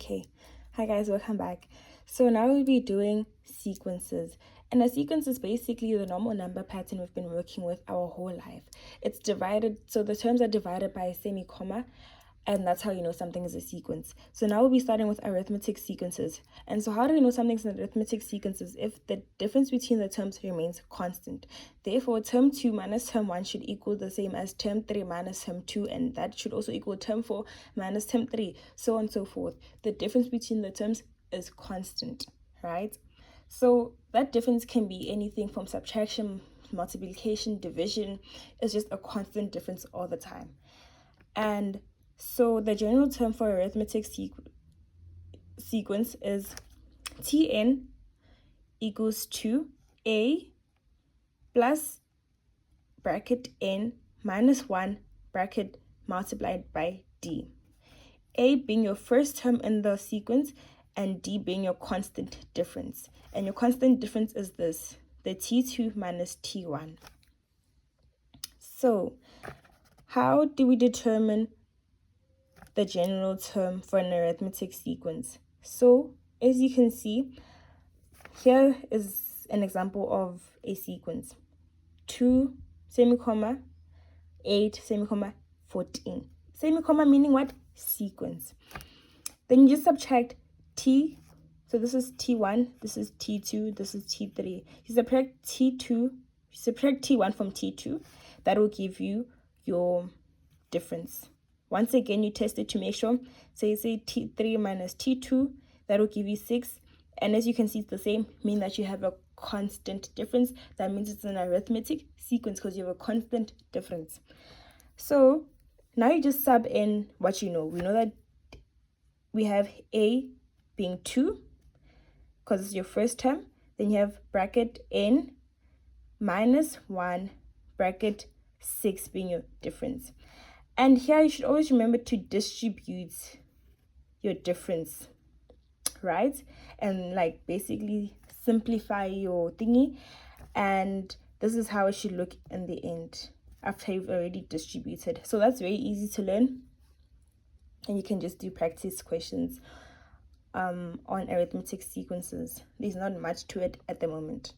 Okay, hi guys, welcome back. So now we'll be doing sequences. And a sequence is basically the normal number pattern we've been working with our whole life. It's divided, so the terms are divided by a semi-comma, and that's how you know something is a sequence. So now we'll be starting with arithmetic sequences. And so how do we know something's an arithmetic sequence? Is if the difference between the terms remains constant. Therefore, term 2 minus term 1 should equal the same as term 3 minus term 2, and that should also equal term 4 minus term 3, so on and so forth. The difference between the terms is constant, right? So that difference can be anything from subtraction, multiplication, division. It's just a constant difference all the time. And so the general term for arithmetic sequence is Tn equals to A plus bracket n minus 1 bracket multiplied by d. A being your first term in the sequence and d being your constant difference. And your constant difference is this, the T2 minus T1. So how do we determine the general term for an arithmetic sequence? So as you can see, here is an example of a sequence. 2 semicolon 8 semicolon 14 semicolon, meaning what? Sequence. Then you just subtract t. So this is T1, this is T2, this is T3. You subtract T2, subtract T1 from T2. That will give you your difference. Once again, you test it to make sure. So you say T3 minus T2, that will give you 6. And as you can see, it's the same, meaning that you have a constant difference. That means it's an arithmetic sequence because you have a constant difference. So now you just sub in what you know. We know that we have A being 2 because it's your first term. Then you have bracket n minus 1 bracket 6 being your difference. And here you should always remember to distribute your difference, right? And like basically simplify your thingy. And this is how it should look in the end after you've already distributed. So that's very easy to learn. And you can just do practice questions on arithmetic sequences. There's not much to it at the moment.